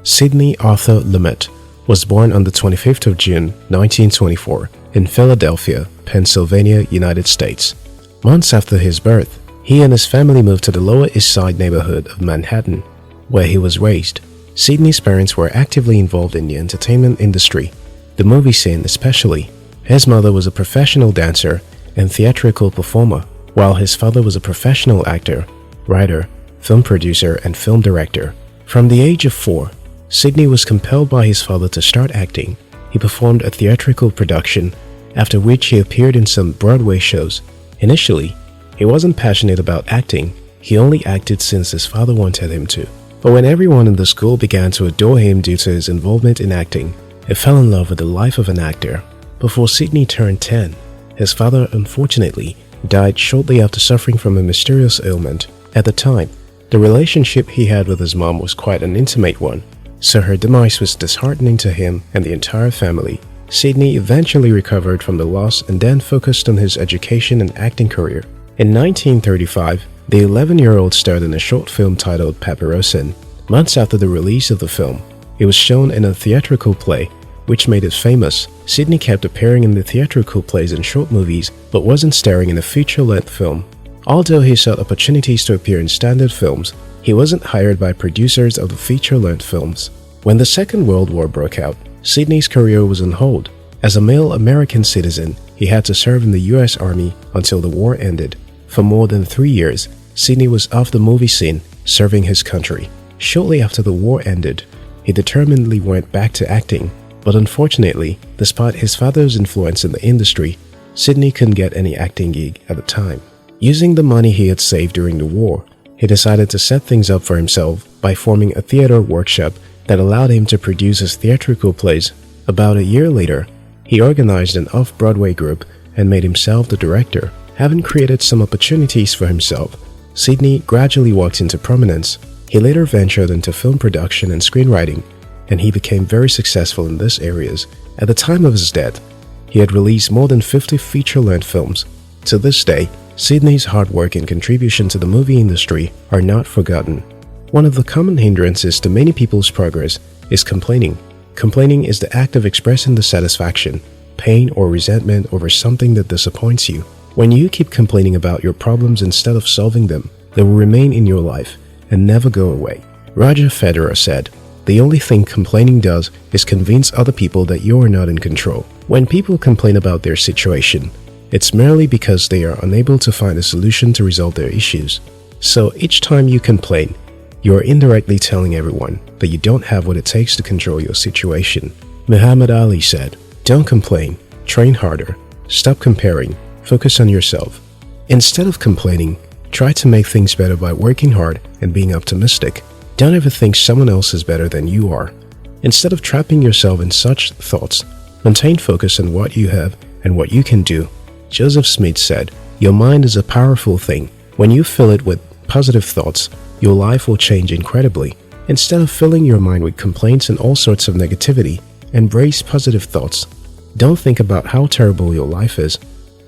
Sidney Arthur Lumet was born on the 25th of June 1924 in Philadelphia, Pennsylvania, United States. Months after his birth, he and his family moved to the Lower East Side neighborhood of Manhattan, where he was raised. Sidney's parents were actively involved in the entertainment industry, the movie scene especially. His mother was a professional dancer and theatrical performer, while his father was a professional actor, writer, film producer, and film director. From the age of 4, Sidney was compelled by his father to start acting. He performed a theatrical production, after which he appeared in some Broadway shows. Initially, he wasn't passionate about acting. He only acted since his father wanted him to. But when everyone in the school began to adore him due to his involvement in acting, he fell in love with the life of an actor. Before Sidney turned 10, his father unfortunately died shortly after suffering from a mysterious ailment. At the time, the relationship he had with his mom was quite an intimate one, so her demise was disheartening to him and the entire family. Sidney eventually recovered from the loss and then focused on his education and acting career. In 1935, the 11-year-old starred in a short film titled Paparosin. Months after the release of the film, it was shown in a theatrical play, which made it famous. Sidney kept appearing in the theatrical plays and short movies, but wasn't starring in a feature-length film. Although he sought opportunities to appear in standard films, he wasn't hired by producers of the feature-length films. When the Second World War broke out, Sidney's career was on hold. As a male American citizen, he had to serve in the U.S. Army until the war ended. For more than 3 years, Sidney was off the movie scene, serving his country. Shortly after the war ended, he determinedly went back to acting. But unfortunately, despite his father's influence in the industry, Sidney couldn't get any acting gig at the time. Using the money he had saved during the war, he decided to set things up for himself by forming a theater workshop that allowed him to produce his theatrical plays. About a year later, he organized an off-Broadway group and made himself the director. Having created some opportunities for himself, Sidney gradually walked into prominence. He later ventured into film production and screenwriting, and he became very successful in these areas. At the time of his death, he had released more than 50 feature-length films. To this day, Sidney's hard work and contribution to the movie industry are not forgotten. One of the common hindrances to many people's progress is complaining. Complaining is the act of expressing dissatisfaction, pain, or resentment over something that disappoints you. When you keep complaining about your problems instead of solving them, they will remain in your life and never go away. Roger Federer said, "The only thing complaining does is convince other people that you are not in control." When people complain about their situation, it's merely because they are unable to find a solution to resolve their issues. So each time you complain, you are indirectly telling everyone that you don't have what it takes to control your situation. Muhammad Ali said, "Don't complain, train harder, stop comparing, focus on yourself." Instead of complaining, try to make things better by working hard and being optimistic. Don't ever think someone else is better than you are. Instead of trapping yourself in such thoughts, maintain focus on what you have and what you can do. Joseph Smith said, "Your mind is a powerful thing. When you fill it with positive thoughts, your life will change incredibly." Instead of filling your mind with complaints and all sorts of negativity, embrace positive thoughts. Don't think about how terrible your life is.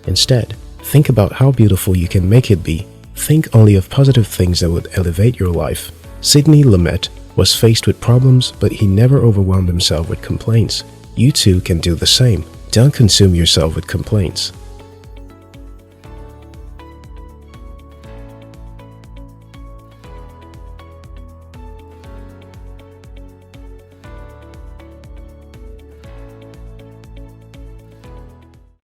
Instead, think about how beautiful you can make it be. Think only of positive things that would elevate your life. Sidney Lumet was faced with problems, but he never overwhelmed himself with complaints. You too can do the same. Don't consume yourself with complaints.